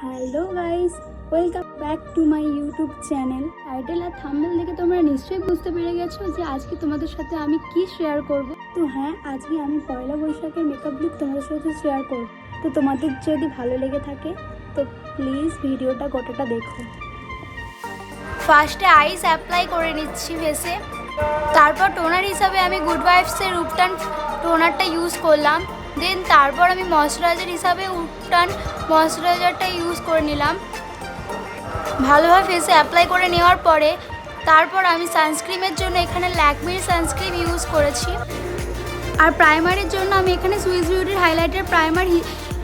Hello guys, welcome back to my YouTube channel. Title আর thumbnail দেখে তোমরা নিশ্চয়ই বুঝতে পেরে গেছো যে আজকে তোমাদের সাথে আমি কি শেয়ার করব। তো হ্যাঁ, আজকে আমি পয়লা বৈশাখের মেকআপ লুক তোমাদের সাথে শেয়ার করব। তো তোমাদের যদি ভালো লেগে থাকে তো প্লিজ ভিডিওটা গোটাটা দেখো। ফার্স্টে আইস অ্যাপ্লাই করে নিচ্ছি ফেসে, তারপর টোনার হিসাবে আমি গুড ভাইবসের উপটান টোনারটা ইউজ করলাম। দেন তারপর আমি ময়শ্চারাইজার হিসাবে উপটান ময়শ্চারাইজারটা ইউজ করে নিলাম। ভালোভাবে ফেসে অ্যাপ্লাই করে নেওয়ার পরে তারপর আমি সানস্ক্রিমের জন্য এখানে ল্যাকমির সানস্ক্রিম ইউজ করেছি। আর প্রাইমারের জন্য আমি এখানে সুইস বিউটির হাইলাইটার প্রাইমার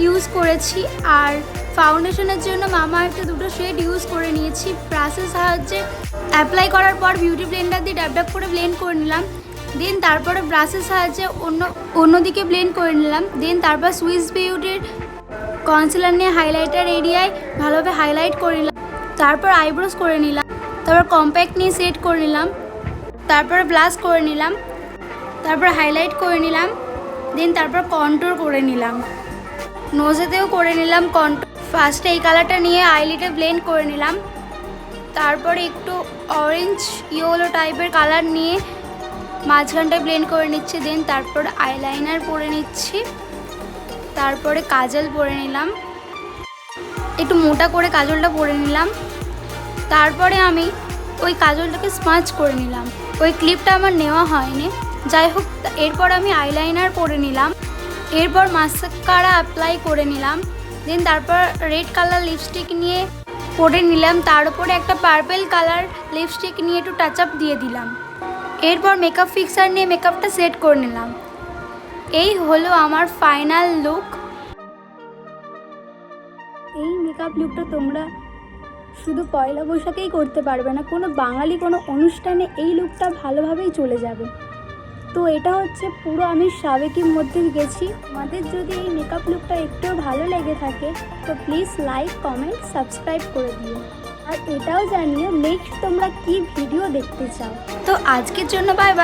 ইউজ করেছি। আর ফাউন্ডেশনের জন্য মামা আর্থে দুটো শেড ইউজ করে নিয়েছি। ব্রাশের সাহায্যে অ্যাপ্লাই করার পর বিউটি ব্লেন্ডার দিয়ে ড্যাব ড্যাব করে ব্লেন্ড করে নিলাম। দেন তারপরে ব্রাশের সাহায্যে অন্যদিকে ব্লেন্ড করে নিলাম। দেন তারপর সুইস বিউটির কনসিলার নিয়ে হাইলাইটার এরিয়ায় ভালোভাবে হাইলাইট করে নিলাম। তারপর আইব্রোস করে নিলাম। তারপর কম্প্যাক্ট নিয়ে সেট করে নিলাম। তারপর ব্লাশ করে নিলাম। তারপর হাইলাইট করে নিলাম। দেন তারপর কন্ট্যুর করে নিলাম। নোজেতেও করে নিলাম কন্ট্যুর। ফার্স্টে এই কালারটা নিয়ে আইলিটে ব্লেন্ড করে নিলাম। তারপরে একটু অরেঞ্জ ইয়েলো টাইপের কালার নিয়ে মাঝখানটায় ব্লেন্ড করে নিচ্ছি। দেন তারপর আইলাইনার পরে নিচ্ছি। তারপরে কাজল পরে নিলাম, একটু মোটা করে কাজলটা পরে নিলাম। তারপরে আমি ওই কাজলটাকে স্মাচ করে নিলাম। ওই ক্লিপটা আমার নেওয়া হয়নি, যাই হোক। এরপর আমি আইলাইনার পরে নিলাম। এরপর মাস্কারা অ্যাপ্লাই করে নিলাম। দেন তারপর রেড কালার লিপস্টিক নিয়ে পরে নিলাম। তার উপরে একটা পার্পল কালার লিপস্টিক নিয়ে একটু টাচ আপ দিয়ে দিলাম। এরপর মেকআপ ফিক্সার নিয়ে মেকআপটা সেট করে নিলাম। এই হলো আমার ফাইনাল লুক। এই মেকআপ লুকটা তোমরা শুধু পয়লা বৈশাখেই করতে পারবে না, কোনো বাঙালি কোনো অনুষ্ঠানে এই লুকটা ভালোভাবেই চলে যাবে। তো এটা হচ্ছে পুরো আমি সাবেকির মধ্যে গেছি। আমাদের যদি এই মেকআপ লুকটা একটু ভালো লেগে থাকে তো প্লিজ লাইক, কমেন্ট, সাবস্ক্রাইব করে দিও। আর এটাও জানিও নেক্সট তোমরা কি ভিডিও দেখতে চাও। তো আজকের জন্য বাই বাই।